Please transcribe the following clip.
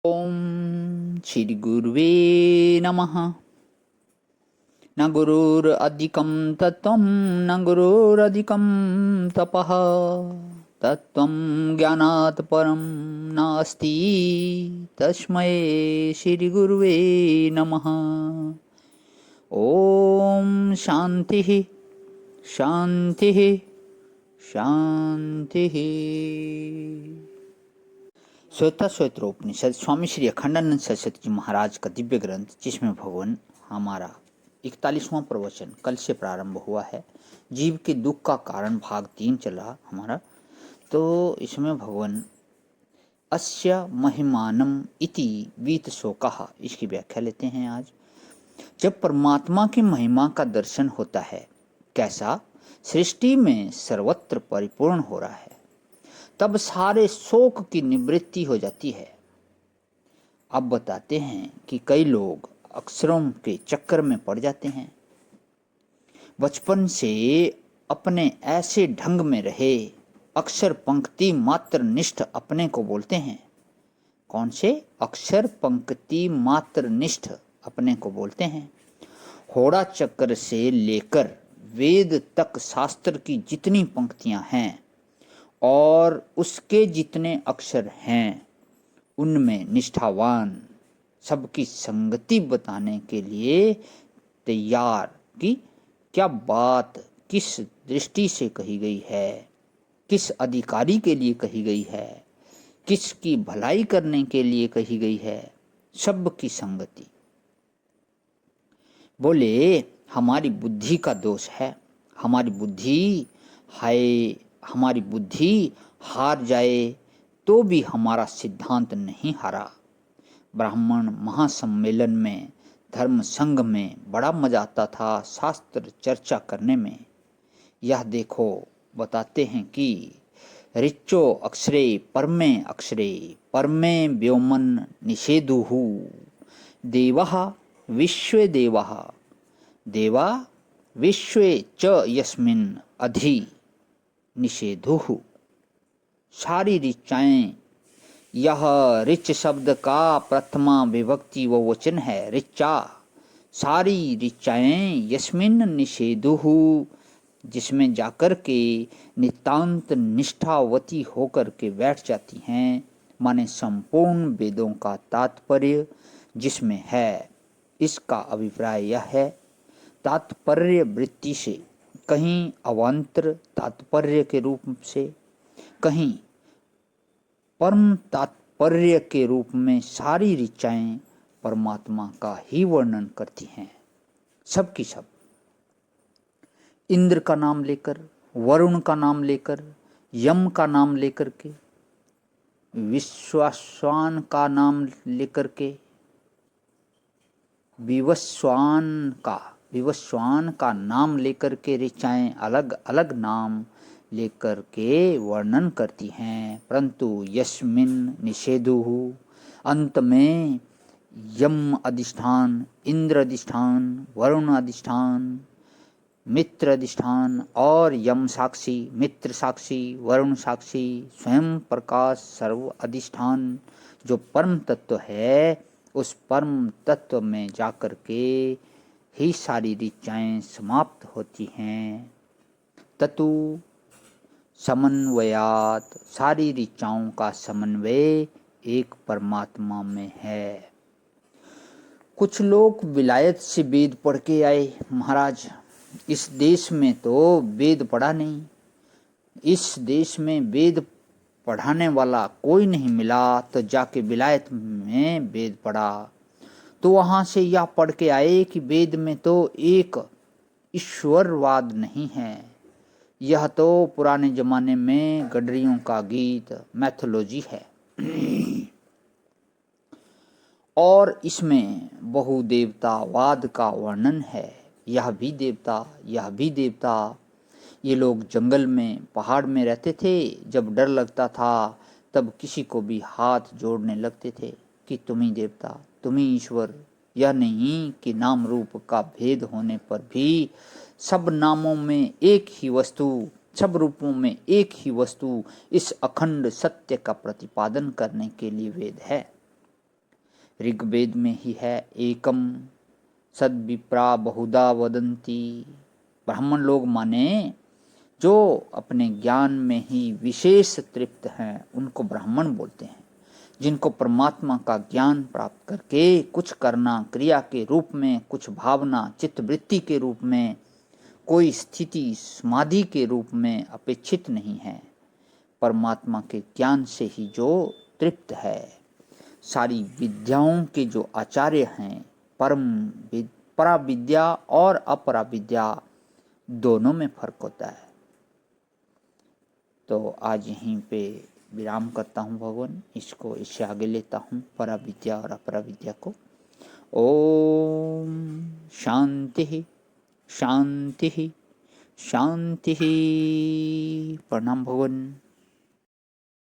ओम श्री गुरुवे नमः। न गुरुरधिकं तत्त्वं न गुरुरधिकं तपः तत्त्वं ज्ञानात् परं नास्ति तस्मै श्री गुरुवे नमः। ओम शांति शांति शांति। श्वेता श्वेत्रोपनिषद स्वामी श्री अखंडानंद सरस्वती जी महाराज का दिव्य ग्रंथ, जिसमें भगवान हमारा 41वां प्रवचन कल से प्रारंभ हुआ है। जीव के दुख का कारण भाग 3 चला हमारा। तो इसमें भगवान अस्य महिमानम इति वीत शोकः, इसकी व्याख्या लेते हैं आज। जब परमात्मा की महिमा का दर्शन होता है, कैसा सृष्टि में सर्वत्र परिपूर्ण हो रहा है, तब सारे शोक की निवृत्ति हो जाती है। अब बताते हैं कि कई लोग अक्षरों के चक्कर में पड़ जाते हैं। बचपन से अपने ऐसे ढंग में रहे, अक्षर पंक्ति मात्र निष्ठ अपने को बोलते हैं। कौन से? अक्षर पंक्ति मात्र निष्ठ अपने को बोलते हैं। होड़ा चक्र से लेकर वेद तक शास्त्र की जितनी पंक्तियां हैं और उसके जितने अक्षर हैं, उनमें निष्ठावान सबकी संगति बताने के लिए तैयार कि क्या बात किस दृष्टि से कही गई है, किस अधिकारी के लिए कही गई है, किसकी भलाई करने के लिए कही गई है, सबकी संगति। बोले हमारी बुद्धि का दोष है, हमारी बुद्धि हार जाए तो भी हमारा सिद्धांत नहीं हारा। ब्राह्मण महासम्मेलन में, धर्म संघ में बड़ा मजा आता था शास्त्र चर्चा करने में। यह देखो बताते हैं कि ऋचो अक्षरे परमे व्योमन निषेधुहु देवः विश्वे देवा विश्वे च यस्मिन् अधि निषेधुहु। सारी ऋचाएं, यह ऋच शब्द का प्रथमा विभक्ति व वचन है ऋचा। सारी ऋचाएं यस्मिन् निषेधुहु, जिसमें जाकर के नितांत निष्ठावती होकर के बैठ जाती हैं, माने संपूर्ण वेदों का तात्पर्य जिसमें है। इसका अभिप्राय यह है, तात्पर्य वृत्ति से, कहीं अवान्तर तात्पर्य के रूप से, कहीं परम तात्पर्य के रूप में सारी ऋचाएं परमात्मा का ही वर्णन करती हैं। सब की सब, इंद्र का नाम लेकर, वरुण का नाम लेकर, यम का नाम लेकर के, विश्वास्वान का नाम लेकर के, विवस्वान का नाम लेकर के ऋचाएं अलग अलग नाम लेकर के वर्णन करती हैं। परंतु यस्मिन् निषेधुहु, अंत में यम अधिष्ठान, इंद्र अधिष्ठान, वरुण अधिष्ठान, मित्र अधिष्ठान और यम साक्षी, मित्र साक्षी, वरुण साक्षी, स्वयं प्रकाश सर्व अधिष्ठान जो परम तत्व है, उस परम तत्व में जाकर के ही सारी ऋचाएं समाप्त होती हैं। ततु समन्वयात, सारी ऋचाओं का समन्वय एक परमात्मा में है। कुछ लोग विलायत से वेद पढ़ के आए, महाराज इस देश में तो वेद पढ़ा नहीं, इस देश में वेद पढ़ाने वाला कोई नहीं मिला, तो जाके विलायत में वेद पढ़ा। तो वहां से यह पढ़ के आए कि वेद में तो एक ईश्वरवाद नहीं है, यह तो पुराने जमाने में गडरियों का गीत, मैथोलॉजी है और इसमें बहुदेवतावाद का वर्णन है। यह भी देवता, यह भी देवता। ये लोग जंगल में, पहाड़ में रहते थे। जब डर लगता था तब किसी को भी हाथ जोड़ने लगते थे कि तुम ही देवता, तुम ही ईश्वर। यह नहीं कि नाम रूप का भेद होने पर भी सब नामों में एक ही वस्तु, सब रूपों में एक ही वस्तु, इस अखंड सत्य का प्रतिपादन करने के लिए वेद है। ऋग्वेद में ही है, एकम सद्विप्रा बहुधा वदंती। ब्राह्मण लोग माने जो अपने ज्ञान में ही विशेष तृप्त हैं उनको ब्राह्मण बोलते हैं। जिनको परमात्मा का ज्ञान प्राप्त करके कुछ करना क्रिया के रूप में, कुछ भावना चित्तवृत्ति के रूप में, कोई स्थिति समाधि के रूप में अपेक्षित नहीं है, परमात्मा के ज्ञान से ही जो तृप्त है। सारी विद्याओं के जो आचार्य हैं, परा विद्या और अपरा विद्या दोनों में फर्क होता है। तो आज यहीं पे विराम करता हूँ भगवान, इससे आगे लेता हूँ परा विद्या और अपरा विद्या को। ओम शांति शांति शांति। प्रणाम भगवान।